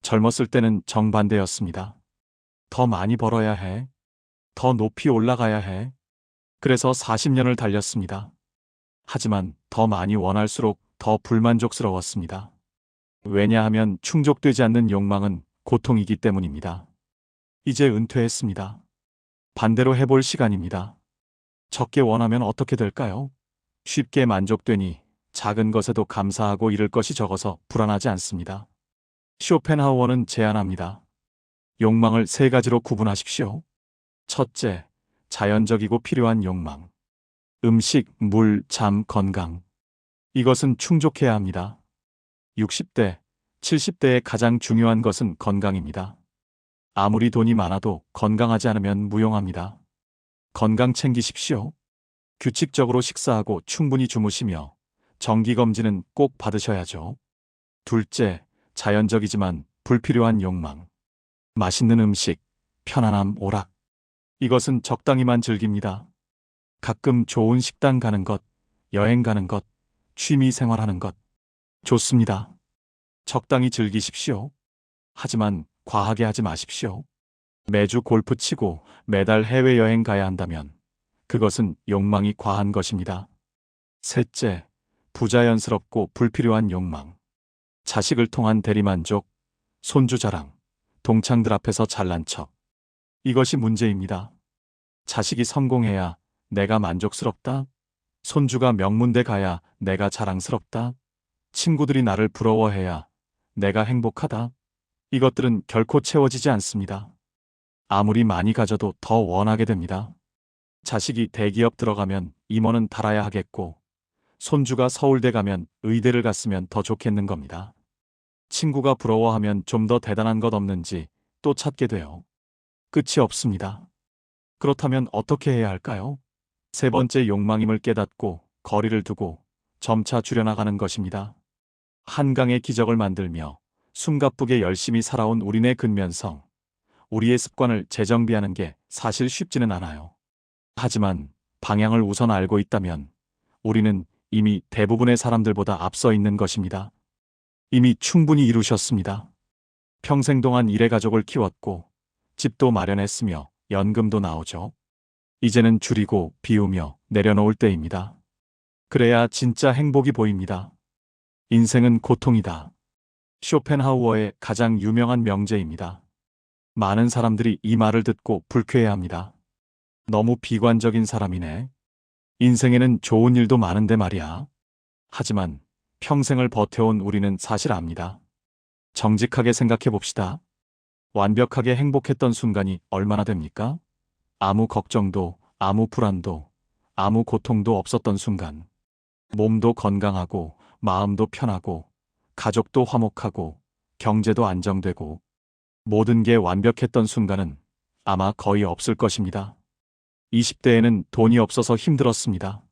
Speaker 1: 젊었을 때는 정반대였습니다. 더 많이 벌어야 해. 더 높이 올라가야 해. 그래서 40년을 달렸습니다. 하지만 더 많이 원할수록 더 불만족스러웠습니다. 왜냐하면 충족되지 않는 욕망은 고통이기 때문입니다. 이제 은퇴했습니다. 반대로 해볼 시간입니다. 적게 원하면 어떻게 될까요? 쉽게 만족되니 작은 것에도 감사하고 잃을 것이 적어서 불안하지 않습니다. 쇼펜하우어는 제안합니다. 욕망을 세 가지로 구분하십시오. 첫째, 자연적이고 필요한 욕망. 음식, 물, 잠, 건강. 이것은 충족해야 합니다. 60대, 70대의 가장 중요한 것은 건강입니다. 아무리 돈이 많아도 건강하지 않으면 무용합니다. 건강 챙기십시오. 규칙적으로 식사하고 충분히 주무시며 정기검진은 꼭 받으셔야죠. 둘째, 자연적이지만 불필요한 욕망. 맛있는 음식, 편안함, 오락. 이것은 적당히만 즐깁니다. 가끔 좋은 식당 가는 것, 여행 가는 것, 취미 생활하는 것. 좋습니다. 적당히 즐기십시오. 하지만 과하게 하지 마십시오. 매주 골프 치고 매달 해외여행 가야 한다면 그것은 욕망이 과한 것입니다. 셋째, 부자연스럽고 불필요한 욕망. 자식을 통한 대리만족, 손주 자랑, 동창들 앞에서 잘난 척. 이것이 문제입니다. 자식이 성공해야 내가 만족스럽다. 손주가 명문대 가야 내가 자랑스럽다. 친구들이 나를 부러워해야 내가 행복하다. 이것들은 결코 채워지지 않습니다. 아무리 많이 가져도 더 원하게 됩니다. 자식이 대기업 들어가면 임원은 달아야 하겠고, 손주가 서울대 가면 의대를 갔으면 더 좋겠는 겁니다. 친구가 부러워하면 좀 더 대단한 것 없는지 또 찾게 돼요. 끝이 없습니다. 그렇다면 어떻게 해야 할까요? 세 번째 욕망임을 깨닫고 거리를 두고 점차 줄여나가는 것입니다. 한강의 기적을 만들며 숨가쁘게 열심히 살아온 우리네 근면성, 우리의 습관을 재정비하는 게 사실 쉽지는 않아요. 하지만 방향을 우선 알고 있다면 우리는 이미 대부분의 사람들보다 앞서 있는 것입니다. 이미 충분히 이루셨습니다. 평생 동안 일해 가족을 키웠고 집도 마련했으며 연금도 나오죠. 이제는 줄이고 비우며 내려놓을 때입니다. 그래야 진짜 행복이 보입니다. 인생은 고통이다. 쇼펜하우어의 가장 유명한 명제입니다. 많은 사람들이 이 말을 듣고 불쾌해합니다. 너무 비관적인 사람이네. 인생에는 좋은 일도 많은데 말이야. 하지만 평생을 버텨온 우리는 사실 압니다. 정직하게 생각해 봅시다. 완벽하게 행복했던 순간이 얼마나 됩니까? 아무 걱정도, 아무 불안도, 아무 고통도 없었던 순간. 몸도 건강하고, 마음도 편하고, 가족도 화목하고, 경제도 안정되고, 모든 게 완벽했던 순간은 아마 거의 없을 것입니다. 20대에는 돈이 없어서 힘들었습니다.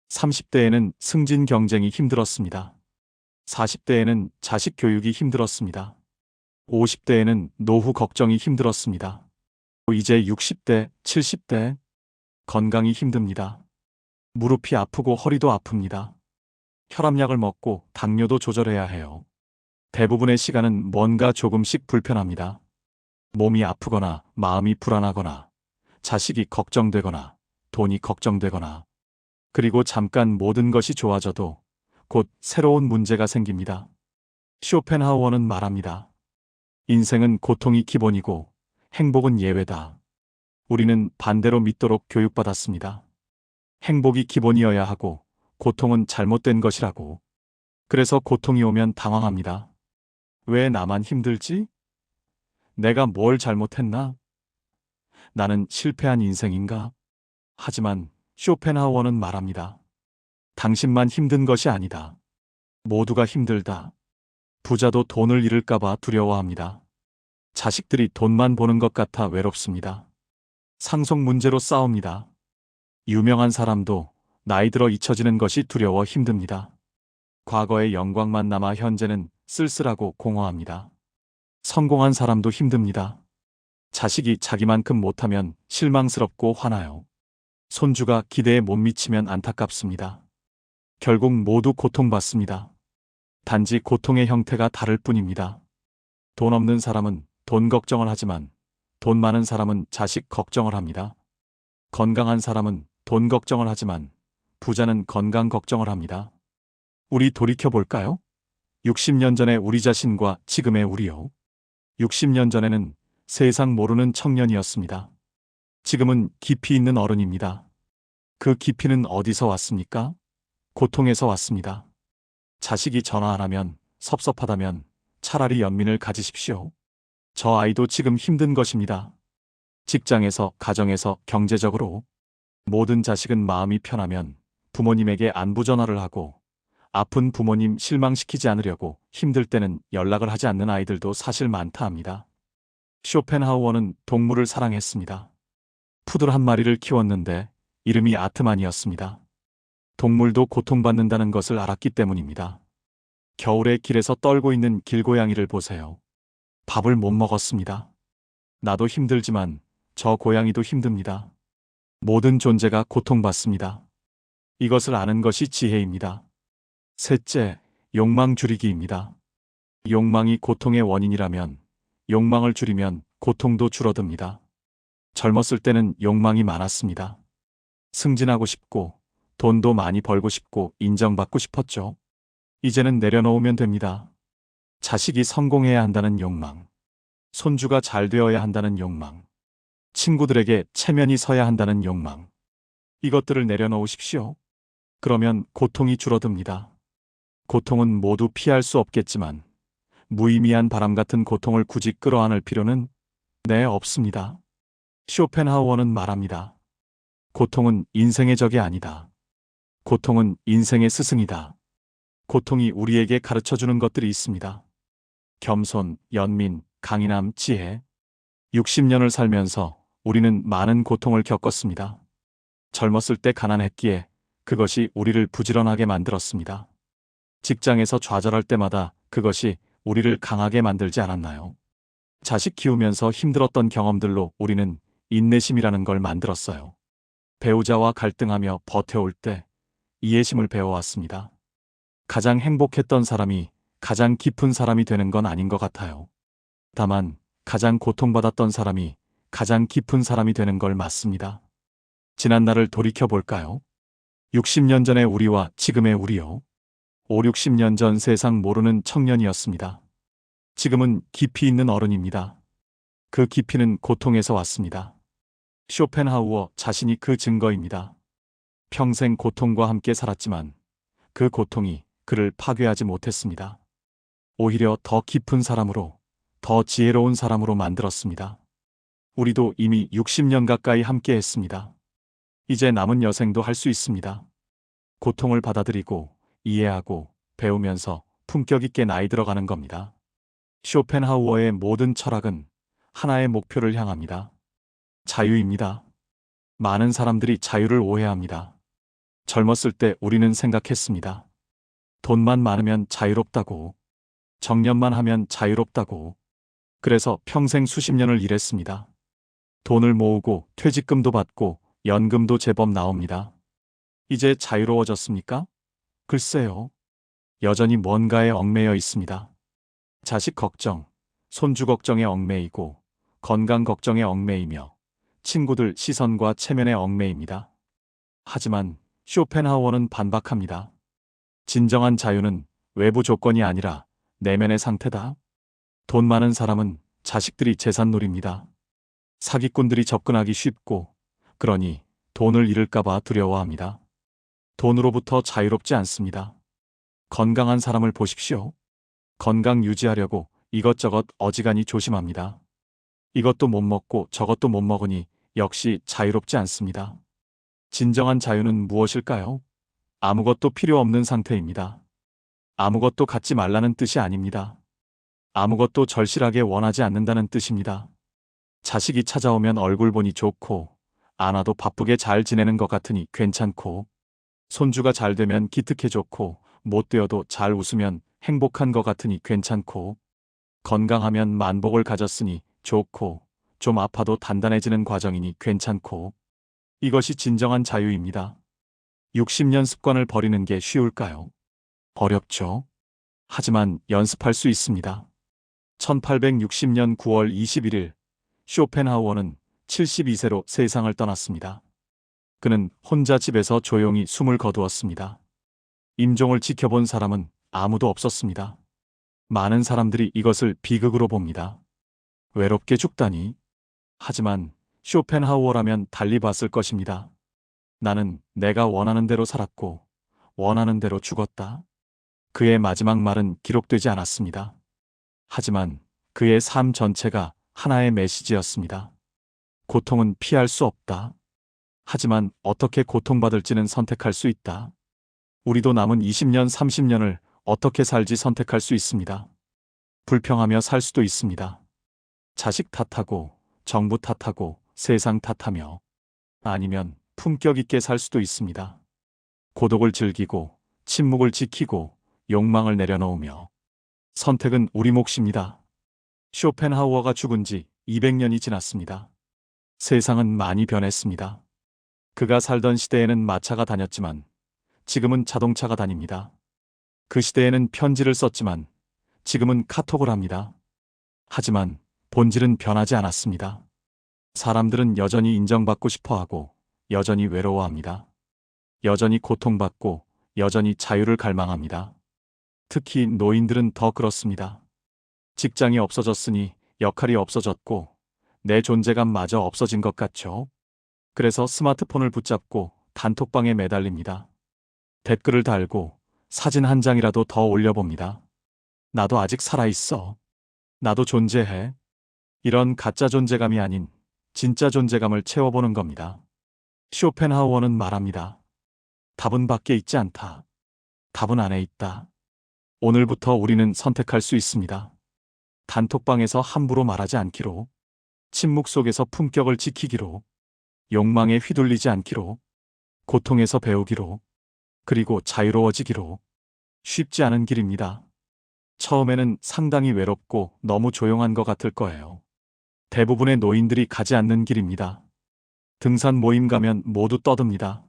Speaker 1: 30대에는 승진 경쟁이 힘들었습니다. 40대에는 자식 교육이 힘들었습니다. 50대에는 노후 걱정이 힘들었습니다. 이제 60대, 70대, 건강이 힘듭니다. 무릎이 아프고 허리도 아픕니다. 혈압약을 먹고 당뇨도 조절해야 해요. 대부분의 시간은 뭔가 조금씩 불편합니다. 몸이 아프거나 마음이 불안하거나 자식이 걱정되거나 돈이 걱정되거나 그리고 잠깐 모든 것이 좋아져도 곧 새로운 문제가 생깁니다. 쇼펜하우어는 말합니다. 인생은 고통이 기본이고 행복은 예외다. 우리는 반대로 믿도록 교육받았습니다. 행복이 기본이어야 하고 고통은 잘못된 것이라고. 그래서 고통이 오면 당황합니다. 왜 나만 힘들지? 내가 뭘 잘못했나? 나는 실패한 인생인가? 하지만 쇼펜하우어는 말합니다. 당신만 힘든 것이 아니다. 모두가 힘들다. 부자도 돈을 잃을까봐 두려워합니다. 자식들이 돈만 보는 것 같아 외롭습니다. 상속 문제로 싸웁니다. 유명한 사람도 나이 들어 잊혀지는 것이 두려워 힘듭니다. 과거의 영광만 남아 현재는 쓸쓸하고 공허합니다. 성공한 사람도 힘듭니다. 자식이 자기만큼 못하면 실망스럽고 화나요. 손주가 기대에 못 미치면 안타깝습니다. 결국 모두 고통받습니다. 단지 고통의 형태가 다를 뿐입니다. 돈 없는 사람은 돈 걱정을 하지만 돈 많은 사람은 자식 걱정을 합니다. 건강한 사람은 돈 걱정을 하지만 부자는 건강 걱정을 합니다. 우리 돌이켜볼까요? 60년 전의 우리 자신과 지금의 우리요. 60년 전에는 세상 모르는 청년이었습니다. 지금은 깊이 있는 어른입니다. 그 깊이는 어디서 왔습니까? 고통에서 왔습니다. 자식이 전화 안 하면 섭섭하다면 차라리 연민을 가지십시오. 저 아이도 지금 힘든 것입니다. 직장에서, 가정에서, 경제적으로. 모든 자식은 마음이 편하면 부모님에게 안부 전화를 하고, 아픈 부모님 실망시키지 않으려고 힘들 때는 연락을 하지 않는 아이들도 사실 많다 합니다. 쇼펜하우어는 동물을 사랑했습니다. 푸들 한 마리를 키웠는데 이름이 아트만이었습니다. 동물도 고통받는다는 것을 알았기 때문입니다. 겨울에 길에서 떨고 있는 길고양이를 보세요. 밥을 못 먹었습니다. 나도 힘들지만 저 고양이도 힘듭니다. 모든 존재가 고통받습니다. 이것을 아는 것이 지혜입니다. 셋째, 욕망 줄이기입니다. 욕망이 고통의 원인이라면 욕망을 줄이면 고통도 줄어듭니다. 젊었을 때는 욕망이 많았습니다. 승진하고 싶고 돈도 많이 벌고 싶고 인정받고 싶었죠. 이제는 내려놓으면 됩니다. 자식이 성공해야 한다는 욕망, 손주가 잘 되어야 한다는 욕망, 친구들에게 체면이 서야 한다는 욕망. 이것들을 내려놓으십시오. 그러면 고통이 줄어듭니다. 고통은 모두 피할 수 없겠지만 무의미한 바람 같은 고통을 굳이 끌어안을 필요는 없습니다. 쇼펜하우어는 말합니다. 고통은 인생의 적이 아니다. 고통은 인생의 스승이다. 고통이 우리에게 가르쳐주는 것들이 있습니다. 겸손, 연민, 강인함, 지혜. 60년을 살면서 우리는 많은 고통을 겪었습니다. 젊었을 때 가난했기에 그것이 우리를 부지런하게 만들었습니다. 직장에서 좌절할 때마다 그것이 우리를 강하게 만들지 않았나요? 자식 키우면서 힘들었던 경험들로 우리는 인내심이라는 걸 만들었어요. 배우자와 갈등하며 버텨올 때 이해심을 배워왔습니다. 가장 행복했던 사람이 가장 깊은 사람이 되는 건 아닌 것 같아요. 다만 가장 고통받았던 사람이 가장 깊은 사람이 되는 걸 맞습니다. 지난 날을 돌이켜볼까요? 60년 전의 우리와 지금의 우리요. 5, 60년 전 세상 모르는 청년이었습니다. 지금은 깊이 있는 어른입니다. 그 깊이는 고통에서 왔습니다. 쇼펜하우어 자신이 그 증거입니다. 평생 고통과 함께 살았지만 그 고통이 그를 파괴하지 못했습니다. 오히려 더 깊은 사람으로, 더 지혜로운 사람으로 만들었습니다. 우리도 이미 60년 가까이 함께 했습니다. 이제 남은 여생도 할 수 있습니다. 고통을 받아들이고 이해하고 배우면서 품격 있게 나이 들어가는 겁니다. 쇼펜하우어의 모든 철학은 하나의 목표를 향합니다. 자유입니다. 많은 사람들이 자유를 오해합니다. 젊었을 때 우리는 생각했습니다. 돈만 많으면 자유롭다고, 정년만 하면 자유롭다고. 그래서 평생 수십 년을 일했습니다. 돈을 모으고 퇴직금도 받고 연금도 제법 나옵니다. 이제 자유로워졌습니까? 글쎄요. 여전히 뭔가에 얽매여 있습니다. 자식 걱정, 손주 걱정에 얽매이고 건강 걱정에 얽매이며 친구들 시선과 체면에 얽매입니다. 하지만 쇼펜하우어는 반박합니다. 진정한 자유는 외부 조건이 아니라 내면의 상태다. 돈 많은 사람은 자식들이 재산놀이입니다. 사기꾼들이 접근하기 쉽고 그러니 돈을 잃을까봐 두려워합니다. 돈으로부터 자유롭지 않습니다. 건강한 사람을 보십시오. 건강 유지하려고 이것저것 어지간히 조심합니다. 이것도 못 먹고 저것도 못 먹으니 역시 자유롭지 않습니다. 진정한 자유는 무엇일까요? 아무것도 필요 없는 상태입니다. 아무것도 갖지 말라는 뜻이 아닙니다. 아무것도 절실하게 원하지 않는다는 뜻입니다. 자식이 찾아오면 얼굴 보니 좋고 안 와도 바쁘게 잘 지내는 것 같으니 괜찮고 손주가 잘 되면 기특해 좋고 못 되어도 잘 웃으면 행복한 것 같으니 괜찮고 건강하면 만복을 가졌으니 좋고 좀 아파도 단단해지는 과정이니 괜찮고 이것이 진정한 자유입니다. 60년 습관을 버리는 게 쉬울까요? 어렵죠. 하지만 연습할 수 있습니다. 1860년 9월 21일 쇼펜하우어는 72세로 세상을 떠났습니다. 그는 혼자 집에서 조용히 숨을 거두었습니다. 임종을 지켜본 사람은 아무도 없었습니다. 많은 사람들이 이것을 비극으로 봅니다. 외롭게 죽다니. 하지만 쇼펜하우어라면 달리 봤을 것입니다. 나는 내가 원하는 대로 살았고 원하는 대로 죽었다. 그의 마지막 말은 기록되지 않았습니다. 하지만 그의 삶 전체가 하나의 메시지였습니다. 고통은 피할 수 없다. 하지만 어떻게 고통받을지는 선택할 수 있다. 우리도 남은 20년, 30년을 어떻게 살지 선택할 수 있습니다. 불평하며 살 수도 있습니다. 자식 탓하고, 정부 탓하고, 세상 탓하며, 아니면 품격 있게 살 수도 있습니다. 고독을 즐기고, 침묵을 지키고, 욕망을 내려놓으며. 선택은 우리 몫입니다. 쇼펜하우어가 죽은 지 200년이 지났습니다. 세상은 많이 변했습니다. 그가 살던 시대에는 마차가 다녔지만 지금은 자동차가 다닙니다. 그 시대에는 편지를 썼지만 지금은 카톡을 합니다. 하지만 본질은 변하지 않았습니다. 사람들은 여전히 인정받고 싶어하고 여전히 외로워합니다. 여전히 고통받고 여전히 자유를 갈망합니다. 특히 노인들은 더 그렇습니다. 직장이 없어졌으니 역할이 없어졌고 내 존재감마저 없어진 것 같죠? 그래서 스마트폰을 붙잡고 단톡방에 매달립니다. 댓글을 달고 사진 한 장이라도 더 올려봅니다. 나도 아직 살아있어. 나도 존재해. 이런 가짜 존재감이 아닌 진짜 존재감을 채워보는 겁니다. 쇼펜하우어는 말합니다. 답은 밖에 있지 않다. 답은 안에 있다. 오늘부터 우리는 선택할 수 있습니다. 단톡방에서 함부로 말하지 않기로, 침묵 속에서 품격을 지키기로, 욕망에 휘둘리지 않기로, 고통에서 배우기로, 그리고 자유로워지기로. 쉽지 않은 길입니다. 처음에는 상당히 외롭고 너무 조용한 것 같을 거예요. 대부분의 노인들이 가지 않는 길입니다. 등산 모임 가면 모두 떠듭니다.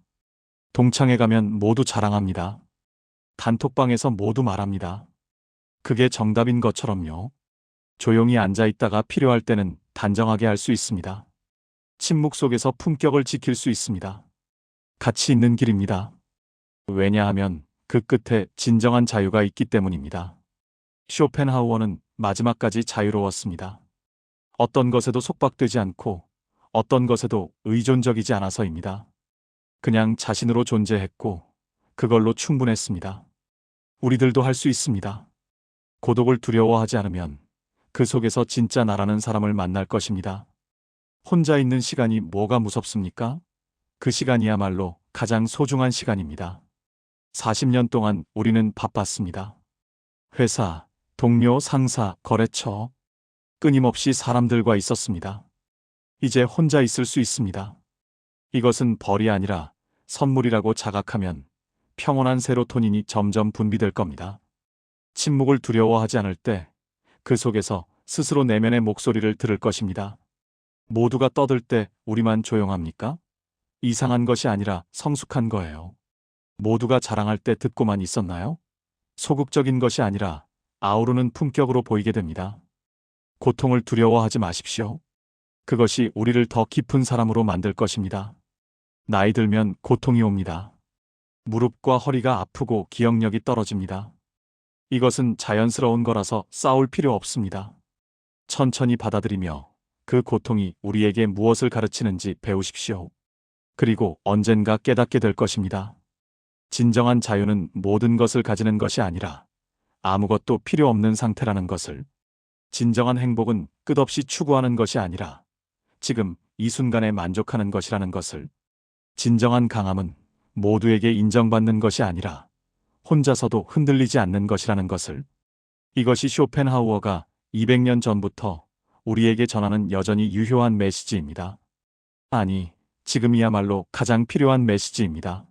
Speaker 1: 동창회 가면 모두 자랑합니다. 단톡방에서 모두 말합니다. 그게 정답인 것처럼요. 조용히 앉아 있다가 필요할 때는 단정하게 할 수 있습니다. 침묵 속에서 품격을 지킬 수 있습니다. 가치 있는 길입니다. 왜냐하면 그 끝에 진정한 자유가 있기 때문입니다. 쇼펜하우어는 마지막까지 자유로웠습니다. 어떤 것에도 속박되지 않고 어떤 것에도 의존적이지 않아서입니다. 그냥 자신으로 존재했고 그걸로 충분했습니다. 우리들도 할 수 있습니다. 고독을 두려워하지 않으면 그 속에서 진짜 나라는 사람을 만날 것입니다. 혼자 있는 시간이 뭐가 무섭습니까? 그 시간이야말로 가장 소중한 시간입니다. 40년 동안 우리는 바빴습니다. 회사, 동료, 상사, 거래처, 끊임없이 사람들과 있었습니다. 이제 혼자 있을 수 있습니다. 이것은 벌이 아니라 선물이라고 자각하면 평온한 세로토닌이 점점 분비될 겁니다. 침묵을 두려워하지 않을 때 그 속에서 스스로 내면의 목소리를 들을 것입니다. 모두가 떠들 때 우리만 조용합니까? 이상한 것이 아니라 성숙한 거예요. 모두가 자랑할 때 듣고만 있었나요? 소극적인 것이 아니라 아우르는 품격으로 보이게 됩니다. 고통을 두려워하지 마십시오. 그것이 우리를 더 깊은 사람으로 만들 것입니다. 나이 들면 고통이 옵니다. 무릎과 허리가 아프고 기억력이 떨어집니다. 이것은 자연스러운 거라서 싸울 필요 없습니다. 천천히 받아들이며 그 고통이 우리에게 무엇을 가르치는지 배우십시오. 그리고 언젠가 깨닫게 될 것입니다. 진정한 자유는 모든 것을 가지는 것이 아니라 아무것도 필요 없는 상태라는 것을, 진정한 행복은 끝없이 추구하는 것이 아니라 지금 이 순간에 만족하는 것이라는 것을, 진정한 강함은 모두에게 인정받는 것이 아니라 혼자서도 흔들리지 않는 것이라는 것을, 이것이 쇼펜하우어가 200년 전부터 우리에게 전하는 여전히 유효한 메시지입니다. 아니, 지금이야말로 가장 필요한 메시지입니다.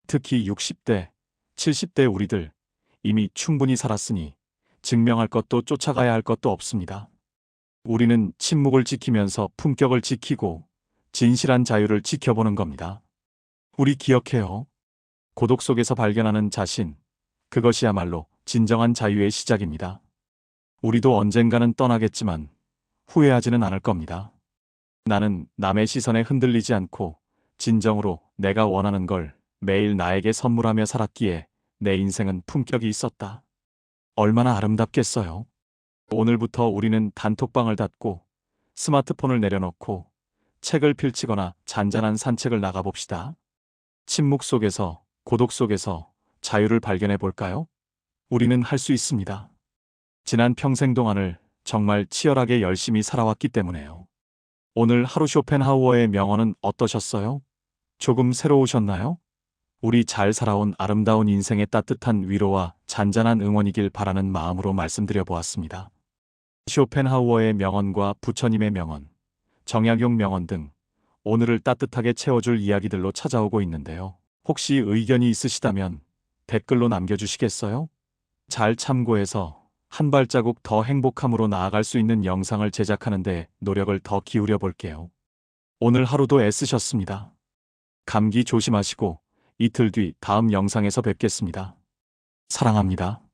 Speaker 1: 특히 60대, 70대 우리들 이미 충분히 살았으니 증명할 것도 쫓아가야 할 것도 없습니다. 우리는 침묵을 지키면서 품격을 지키고 진실한 자유를 지켜보는 겁니다. 우리 기억해요. 고독 속에서 발견하는 자신, 그것이야말로 진정한 자유의 시작입니다. 우리도 언젠가는 떠나겠지만 후회하지는 않을 겁니다. 나는 남의 시선에 흔들리지 않고 진정으로 내가 원하는 걸 매일 나에게 선물하며 살았기에 내 인생은 품격이 있었다. 얼마나 아름답겠어요. 오늘부터 우리는 단톡방을 닫고 스마트폰을 내려놓고 책을 펼치거나 잔잔한 산책을 나가봅시다. 침묵 속에서, 고독 속에서 자유를 발견해 볼까요? 우리는 할 수 있습니다. 지난 평생 동안을 정말 치열하게 열심히 살아왔기 때문에요. 오늘 하루 쇼펜하우어의 명언은 어떠셨어요? 조금 새로우셨나요? 우리 잘 살아온 아름다운 인생의 따뜻한 위로와 잔잔한 응원이길 바라는 마음으로 말씀드려 보았습니다. 쇼펜하우어의 명언과 부처님의 명언, 정약용 명언 등 오늘을 따뜻하게 채워줄 이야기들로 찾아오고 있는데요. 혹시 의견이 있으시다면 댓글로 남겨주시겠어요? 잘 참고해서 한 발자국 더 행복함으로 나아갈 수 있는 영상을 제작하는 데 노력을 더 기울여 볼게요. 오늘 하루도 애쓰셨습니다. 감기 조심하시고 이틀 뒤 다음 영상에서 뵙겠습니다. 사랑합니다.